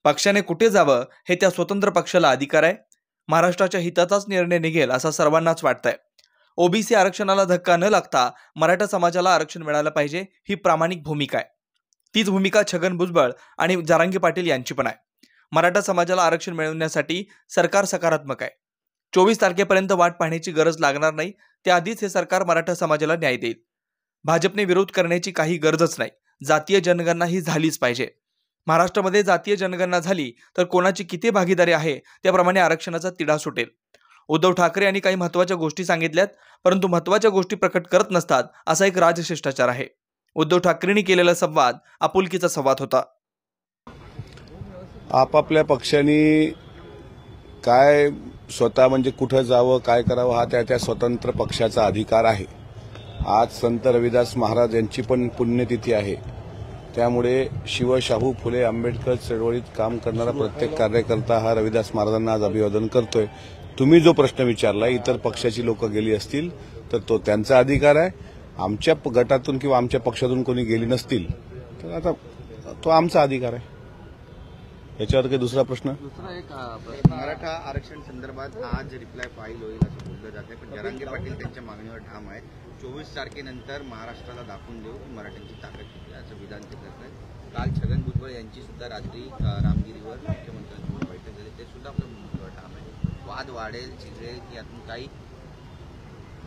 पक्षाने कुठे जावं हे त्या स्वतंत्र पक्षाला अधिकार आहे. महाराष्ट्राच्या हिताचाच निर्णय निघेल असं सर्वांनाच वाटतंय. ओबीसी आरक्षणाला धक्का न लागता मराठा समाजाला आरक्षण मिळालं पाहिजे ही प्रामाणिक भूमिका आहे. तीच भूमिका छगन भुजबळ आणि जरांगे पाटील यांची पण आहे. मराठा समाजाला आरक्षण मिळवण्यासाठी सरकार सकारात्मक आहे. 24 तारखेपर्यंत वाट पाहण्याची गरज लागणार नाही. त्याआधीच हे सरकार मराठा समाजाला न्याय देईल. भाजपने विरोध करण्याची काही गरजच नाही. जातीय जनगणना ही झालीच पाहिजे. महाराष्ट्रामध्ये जातीय जनगणना झाली तर कोणाची किती भागीदारी आहे त्याप्रमाणे आरक्षणाचा तिढा सुटेल. उद्धव ठाकरे यांनी काही महत्त्वाच्या गोष्टी सांगितल्यात, परंतु महत्त्वाच्या गोष्टी प्रकट करत नसतात असा एक राजशिष्टाचार आहे. उद्धव ठाकरेंनी केलेला संवाद आपुलकीचा संवाद होता. आपापल्या पक्षांनी काय स्वतः म्हणजे कुठं जावं काय करावं हा त्या स्वतंत्र पक्षाचा अधिकार आहे. आज संत रविदास महाराज यांची पण पुण्यतिथी आहे. त्यामुळे शिव शाहू फुले आंबेडकर चळवळीत काम करणारा प्रत्येक कार्यकर्ता हा रविदास महाराजांना आज अभिवादन करतोय. तुम्ही जो प्रश्न विचारला इतर पक्षाची लोक गेली असतील तर तो त्यांचा अधिकार आहे. आमच्या गटातून किंवा आमच्या पक्षातून कोणी गेली नसतील तर आता तो आमचा अधिकार आहे. याच्यावर काही दुसरा प्रश्न मराठा आरक्षण संदर्भात आज रिप्लाय फाईल होईल असं बोललं जाते, पण जरांगे पाटील त्यांच्या मागणीवर ठाम आहेत. 24 तारखेनंतर महाराष्ट्राला दाखवून देऊ की मराठ्यांची ताकद किती असं विधान ते करत आहेत. काल छगन भुजबळ यांची सुद्धा रात्री रामगिरीवर मुख्यमंत्र्यांसोबत बैठक झाली, ते सुद्धा आपल्या मागणीवर ठाम आहे. वाद वाढेल चिघळेल की यातून काही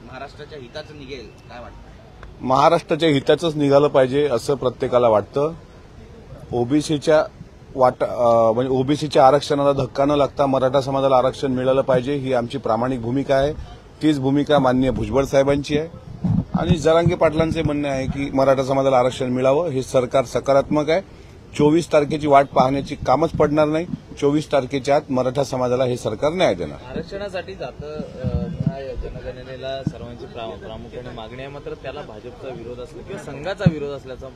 महाराष्ट्राच्या हिताचं निघेल काय वाटतं? महाराष्ट्राच्या हिताचंच निघालं पाहिजे असं प्रत्येकाला वाटतं. ओबीसीच्या म्हणजे ओबीसीच्या आरक्षणाला धक्का न लागता मराठा समाजाला आरक्षण मिळालं पाहिजे ही आमची प्रामाणिक भूमिका आहे. तीच भूमिका माननीय भुजबळ साहेबांची आहे. आणि जरांगे पाटलांचे म्हणणे आहे की मराठा समाजाला आरक्षण मिळावं. हे सरकार सकारात्मक आहे. 24 तारखेची वाट पाहण्याची कामच पडणार नाही. 24 तारखेच्या आत मराठा समाजाला हे सरकार न्याय देणार. आरक्षणासाठी जनगणनेला सर्वांची प्रामुख्याने मागणी आहे, मात्र त्याला भाजपचा विरोध असला किंवा संघाचा विरोध असल्याचं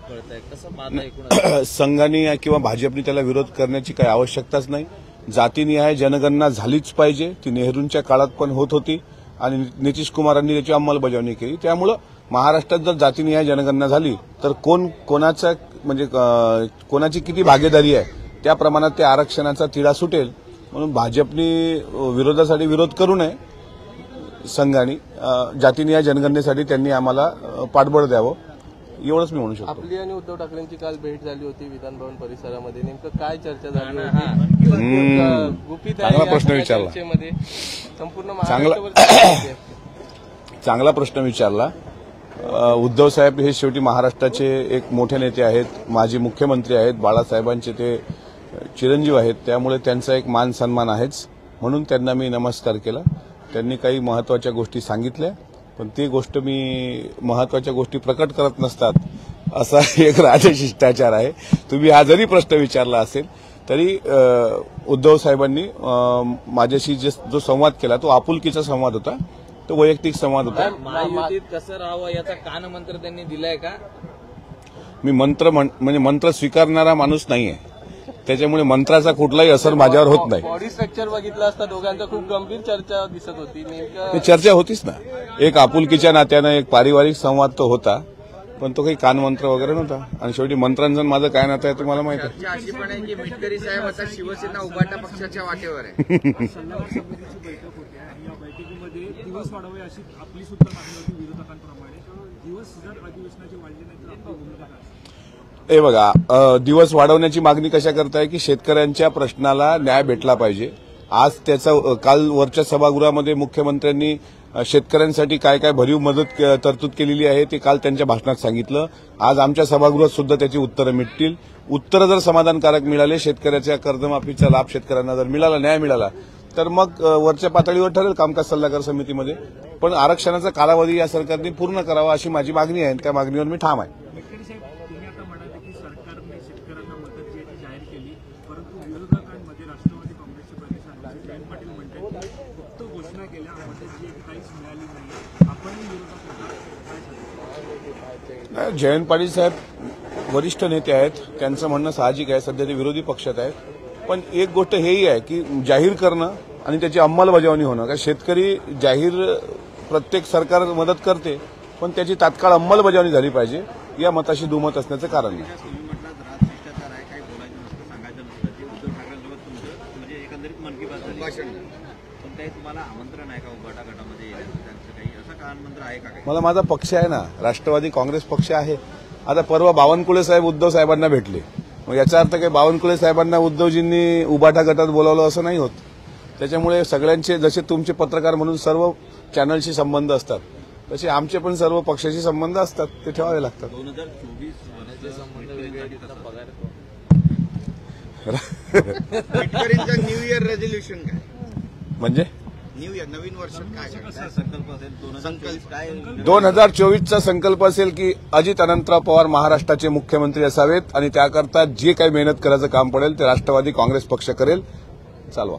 कळतंय. कसं पाहता एकूण संघाने किंवा भाजपने त्याला विरोध करण्याची काही आवश्यकताच नाही. जातीनिहाय जनगणना झालीच पाहिजे. ती नेहरूंच्या काळात पण होत होती आणि नितीश कुमारांनी त्याची अंमलबजावणी केली. त्यामुळं महाराष्ट्रात जर जातीनिहाय जनगणना झाली तर कोणाचा म्हणजे कोणाची किती भागीदारी आहे त्या प्रमाणात त्या आरक्षणाचा तिढा सुटेल. म्हणून भाजपने विरोधासाठी विरोध करू नये. संघाने जातीनिहाय जनगणनेसाठी त्यांनी आम्हाला पाठबळ द्यावं एवढंच मी म्हणू शकतो. आपली आणि उद्धव ठाकरेंची काल भेट झाली होती विधानभवन परिसरामध्ये. नेमकं काय चर्चा झाली होती? गुपित चांगला प्रश्न विचारला. संपूर्ण चांगला प्रश्न विचारला. उद्धव साहेब हे शेवटी महाराष्ट्राचे एक मोठे नेते आहेत. माजी मुख्यमंत्री आहेत. बाळासाहेबांचे ते चिरंजीव आहेत. त्यामुळे त्यांचा एक मान सन्मान आहेच. म्हणून त्यांना मी नमस्कार केला. त्यांनी काही महत्वाच्या गोष्टी सांगितल्या, पण ती गोष्ट मी महत्वाच्या गोष्टी प्रकट करत नसतात असा एक राजशिष्टाचार आहे. तुम्ही हा जरी प्रश्न विचारला असेल तरी उद्धव साहेबांनी माझ्याशी जो संवाद केला तो आपुलकीचा संवाद होता. तो वैयक्तिक संवाद होता. महायुतीत कसं राहावं याचा कानमंत्र त्यांनी दिलाय का? मी म्हणजे मंत्र स्वीकारणारा माणूस नाहीये. त्याच्यामुळे मंत्राचा कुठलाही असर माझ्यावर होत नाही. बॉडी स्ट्रक्चर बघितलं असता दोघांचा खूप गंभीर चर्चा दिसत होती. ते चर्चा होतीच ना. एक आपुलकीच्या नात्यानं एक पारिवारिक संवाद तो होता, पण तो काही कानमंत्र वगैरे नव्हता. आणि शेवटी मंत्रांचं माझं काय नातं आहे तुम्हाला माहिती आहे. अशी पण आहे की मिटकरी साहेब आता शिवसेना उभाटा पक्षाच्या वाटेवर आहे. दिवस वाढावे अशी आपली सुद्धा मागणी होती विरोधकांप्रमाणे. दिवस जर अधिवेशनाचे वाढले नाही तर आपली भूमिका काय? हे बघा, दिवस वाढवण्याची मागणी कशा करताय की शेतकऱ्यांच्या प्रश्नाला न्याय भेटला पाहिजे. आज त्याचा काल वरच्या सभागृहामध्ये मुख्यमंत्र्यांनी शेतकऱ्यांसाठी काय काय भरीव मदत तरतूद केलेली आहे ते काल त्यांच्या भाषणात सांगितलं. आज आमच्या सभागृहात सुद्धा त्याची उत्तरं मिळतील. उत्तरं जर समाधानकारक मिळाले, शेतकऱ्याच्या कर्जमाफीचा लाभ शेतकऱ्यांना जर मिळाला, न्याय मिळाला तर मग वरच्या पातळीवर ठरेल कामकाज सल्लागार समितीमध्ये. पण आरक्षणाचा कालावधी या सरकारने पूर्ण करावा अशी माझी मागणी आहे. त्या मागणीवर मी ठाम आहे. तुम्ही आता म्हणाले की सरकारने शेतकऱ्यांना मदत जी आहे जाहीर केली, परंतु विरोधकांमध्ये राष्ट्रवादी काँग्रेसचे प्रतिनिधी जयंत पाटील म्हणतात फक्त घोषणा केल्या, मदत जी काहीच मिळाली नाही. आपणही विरोधात जयंत पाटील साहेब वरिष्ठ नेते आहेत. त्यांचं म्हणणं साहजिक आहे. सध्या ते विरोधी पक्षात आहेत. पण एक गोष्ट हेही आहे की जाहीर करणं आणि त्याची अंमलबजावणी होणं. कारण शेतकरी जाहीर प्रत्येक सरकार मदत करते, पण त्याची तात्काळ अंमलबजावणी झाली पाहिजे. या मताशी दुमत असण्याचं कारण नाही. एकंदरीत मन की बात झाली भाषण पण काही तुम्हाला आमंत्रण आहे का उभाटा गटामध्ये येण्याचं त्यांचं काही असं का आमंत्रण आहे का काही? मला माझा पक्ष आहे ना, राष्ट्रवादी काँग्रेस पक्ष आहे. आता परवा बावनकुळे साहेब उद्धव साहेबांना भेटले, मग याचा अर्थ काही बावनकुळे साहेबांना उद्धवजींनी उभाटा गटात बोलावलं असं नाही होत. त्याच्यामुळे सगळ्यांचे, जसे तुमचे पत्रकार म्हणून सर्व चॅनलशी संबंध असतात, तसे आमचे पण सर्व पक्षाशी संबंध असतात, ते ठेवावे लागतात. 2024 संबंध वेगळे आहेत, त्याचा पगार शेतकऱ्यांचं न्यू इयर रेझोल्युशन काय? म्हणजे न्यू इयर नवीन वर्षात काय काय संकल्प असेल 2024 काय 2024चा संकल्प असेल की अजित अनंतराव पवार महाराष्ट्राचे मुख्यमंत्री असावेत आणि त्याकरता जे काही मेहनत करायचं काम पडेल ते राष्ट्रवादी काँग्रेस पक्ष करेल. चालवा.